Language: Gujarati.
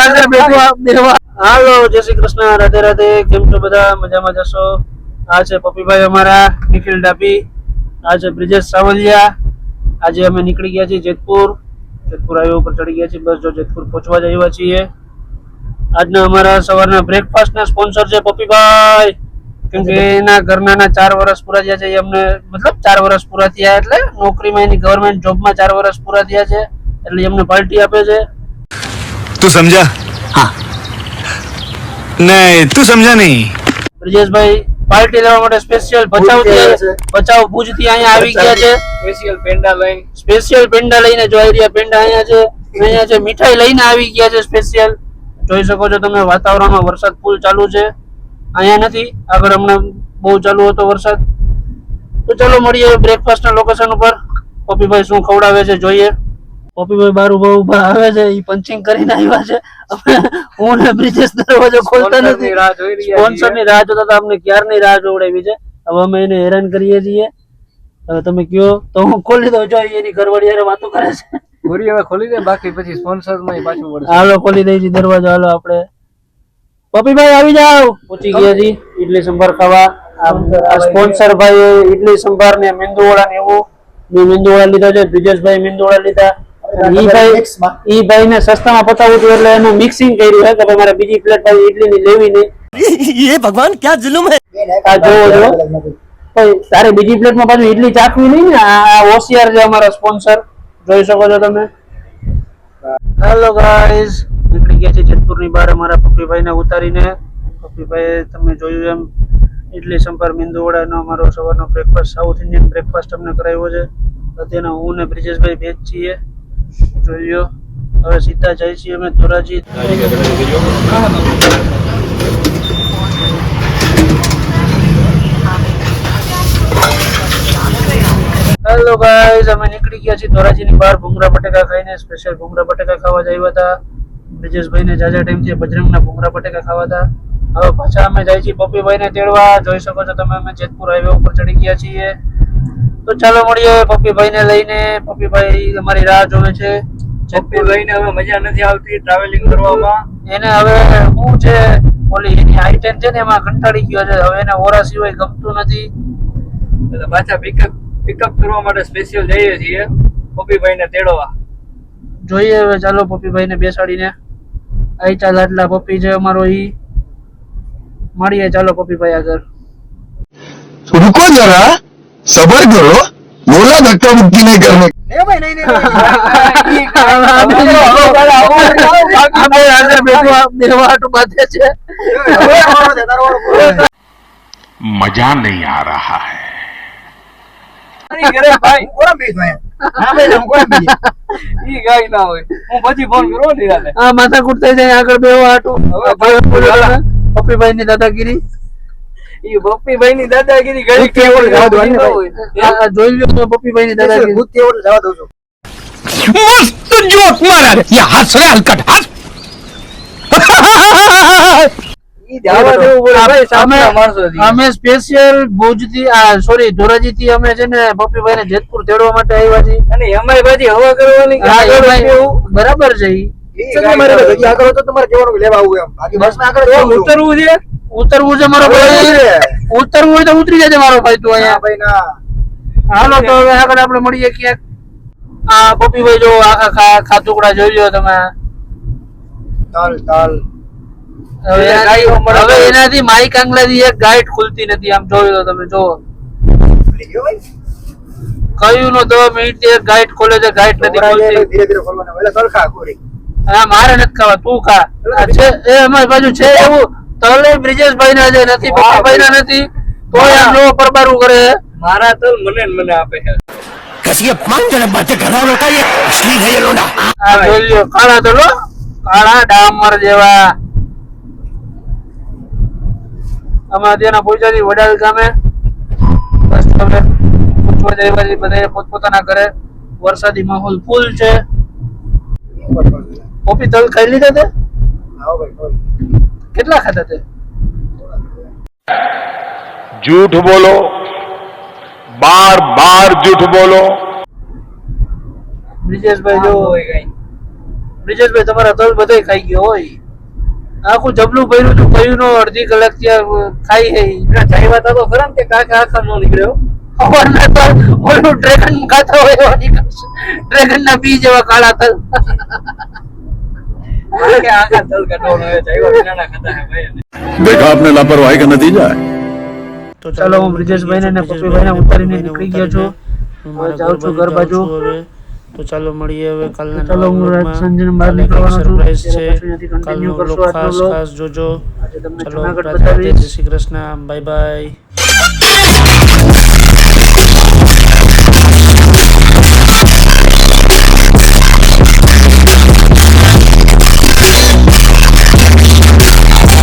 હાલો, જય શ્રી કૃષ્ણ, રાધે રાધે. કેમ છો બધા? મજામાં જશો? આ છે પપ્પીભાઈ અમારા, નિખિલ ડાપી. આ છે બ્રિજેશ સાવલિયા. આજે અમે નીકળી ગયા છીએ જેતપુર હાઈવે ઉપર ચડી ગયા છીએ. બસ જો જેતપુર પહોંચવા જ આવ્યા છીએ. આજના અમારા સવારના બ્રેકફાસ્ટ ના સ્પોન્સર છે પપ્પીભાઈ, કેમ કે એના ઘરના 4 વર્ષ પૂરા થયા છે. અમને મતલબ 4 વર્ષ પૂરા થયા એટલે નોકરીમાં, એની ગવર્મેન્ટ જોબમાં 4 વર્ષ પૂરા થયા છે એટલે એમને પાર્ટી આપે છે. તું સમજા? हाँ नहीं तू समझा नहीं. બ્રિજેશભાઈ પાર્ટી લેવા માટે સ્પેશિયલ ભચાઉ ભુજ થી અહીંયા આવી ગયા છે. સ્પેશિયલ પેંડા લઈને જો આઈડિયા પેંડા અહીંયા છે. મીઠાઈ લઈને આવી ગયા છે સ્પેશિયલ. જોઈ શકો છો તમે, વાતાવરણમાં વરસાદ ફૂલ ચાલુ છે. અહીંયા નથી, આગળ હમણાં બહુ ચાલુ હતો વરસાદ. તો ચલો મળીએ બ્રેકફાસ્ટ ના લોકેશન ઉપર. પપ્પીભાઈ શું ખવડાવે છે જોઈએ. પપ્પીભાઈ બાર ઉભા આવે છે, ઈ પંચિંગ કરીને આવ્યા છે. હું ને બ્રિજેશ દરવાજો ખોલતા નથી, સ્પોન્સર ની રાહ જોતા હતા. અમને ક્યારની રાહ જોવડાવી છે. હવે અમે એને હેરાન કરીએ છીએ. હવે તમે કયો તો હું ખોલી દઉં. જો એની ઘરવાળી હારે વાતો કરે છે. પૂરી હવે ખોલી દે, બાકી પછી સ્પોન્સર માં પાછું પડશે. હાલો ખોલી દઈ દરવાજો. હાલો આપણે પપ્પીભાઈ આવી જાવ. પહોંચી ગયા છી ઇડલી સંભાર ખાવા. આ સ્પોન્સર ભાઈ ઇડલી સંભાર ને મેંદુવડા ને એવું. મેં મેંદુવડા લીધા છે, બ્રિજેશભાઈ મેંદુવડા લીધા. ઈ ભાઈ ને સસ્તામાં પતાવું હતું એટલે એનું મિક્સિંગ કર્યું છે કે મારે બીજી પ્લેટ ભાઈ ઇડલી ની લેવી નહીં. ये भगवान क्या जुल्म है. આ જોવો તારે બીજી પ્લેટ માં પાછું ઇડલી ચાખવી નહીં ને. આ હોશિયાર છે અમારા સ્પોન્સર, જોઈ શકો છો તમે. હેલો ગાઈઝ, નીકળી ગયા છે જેતપુર ની બહાર અમારા પપ્પીભાઈ ને ઉતારીને. પપ્પીભાઈ તમે જોયું એમ ઇડલી સંભાર મેંદુવડા નો અમારો સવારનો બ્રેકફાસ્ટ, સાઉથ ઇન્ડિયન બ્રેકફાસ્ટ અમને કરાવ્યો છે. અત્યારના હું ને બ્રિજેશભાઈ બે જ છીએ. જોઈ લો, હવે સીધા જાય છીએ અમે ધોરાજી. હેલો ગાઈઝ, અમે નીકળી ગયા છીએ ધોરાજી ની બહાર ભૂંગળા બટેકા ખાઈને. સ્પેશિયલ ભૂંગળા બટેકા ખાવા જ આવ્યા હતા. બ્રિજેશભાઈ ને જાજા ટાઈમ થી બજરંગના ભૂંગળા બટેકા ખાવા હતા. હવે પાછા અમે જાય છીએ પપ્પીભાઈ ને તેડવા. જોઈ શકો છો તમે, અમે જેતપુર હાઈવે ઉપર ચડી ગયા છીએ. તો ચાલો મળીએ પપ્પીભાઈ ને લઈને. પપ્પીભાઈ અમારી રાહ જોવે છે. પપ્પીભાઈ ને હવે મજા નથી આવતી ટ્રાવેલિંગ કરવામાં. એને હવે શું છે, ઓલી એની i10 છે ને એમાં કંટાળી ગયો છે. હવે એને ઓરા સિવાય ગમતું નથી. એટલે પાછા પિકઅપ કરવા માટે સ્પેશિયલ જઈએ છીએ પપ્પીભાઈ ને તેડવા. જોઈએ હવે ચાલો પપ્પીભાઈ ને બેસાડીને. આઈ ચાલ આટલા પપ્પી છે અમારો. ઈ મળીએ ચાલો પપ્પીભાઈ આગળ. रुको जरा सबर करो, बोला धक्का मुक्की नहीं करने. मजा नहीं आ रहा है. માથાકૂટ થઈ જાય આગળ બેવા હાટું. પપ્પીભાઈ ની દાદાગીરી. પપ્પીભાઈ ની દાદાગીરી ઘડી જોઈ લો પપ્પીભાઈ ની દાદાગીરી. मस्त जोक मारा रे. ये हंस रहे हलकट हंस. અમે સ્પેશિયલ ભુજ થી સોરી ધોરાજી થી અમે છે ને પપ્પીભાઈ ને જેતપુર તેડવા માટે આવ્યા છીએ. અને અમારી બાજી હવા કરવાની બરાબર છે. ઉતરવું છે, ઉતરવું છે મારો ભાઈ. ઉતરવું હોય તો ઉતરી જજે મારો ભાઈ તું અહીંયા. હાલો તો હવે આગળ આપણે મળીએ ક્યાંક. આ પપ્પીભાઈ જો આખા ખાતુકડા જોઈ લો તમે. હવે એનાથી માઈક આંગલાથી એક ગાઈડ ખુલતી નથી. આમ જોઈ લો તમે, જોવો કયું નો 10 મિનિટ એક ગાઈડ ખોલે છે, ગાઈડ નથી ખોલતી. હા મારે નથી ખાવા, તું ખા. એ અમારી બાજુ છે એવું તલે બ્રિજેશભાઈ ના છે, નથી પપ્પાભાઈ ના નથી. તો આમ જો પરબારું કરે. મારા તો મને આપે છે. कैसी अपमानजनक बातें कर रहा हो लोटा. ये असली है ये लोटा. આ જોઈ લો, કાળા તો લો, કાળા ડામર જેવા. અમે અત્યારના પહોંચ્યા છીએ વડાલ ગામે. બસ તમે પૂછવા જાય બધા પોતપોતાના ઘરે. વરસાદી માહોલ ફૂલ છે. કોપી તલ ખાઈ લીધા તે? કેટલા ખાધા તે? झूठ बोलो, बार बार झूठ बोलो. બ્રિજેશભાઈ જો બ્રિજેશભાઈ તમારા તલ બધાય ખાઈ ગયો હોય. આખું જબલું ભર્યું હતું, કયું નો અડધી કલાક ત્યાં ખાઈ હે. ચાઈવા તો ખરા ને કે કાકા આખા નો નીકળ્યો. ખબરના તો ઓલું ડ્રેગન ખાતા હોય એવા નીકળશે. ડ્રેગન ના બી જેવા કાળા તલ. કે આખા તલ કાઢવાનો હોય, ચાઈવા વિનાના ખાતા હે ભાઈ. देखा आपने लापरवाही का नतीजा है. તો ચાલો હું બ્રિજેશભાઈ ને પપ્પીભાઈ ને ઉતારીને નીકળી ગયો છું. હવે જાઉં છું ઘર બાજુ. તો ચાલો મળીએ હવે કાલના ચાલો હું વ્લોગમાં. સંજયને બહાર નીકળવાનો છું. સરપ્રાઈઝ છે. ત્યારથી continue કાલનો કરશું વ્લોગ આજનો ખાસ vlog. ખાસ જોજો. આજે તમને ચાલો જુનાગઢ રાધે રાધે, બતાવીશ. જય શ્રી કૃષ્ણ, બાય બાય.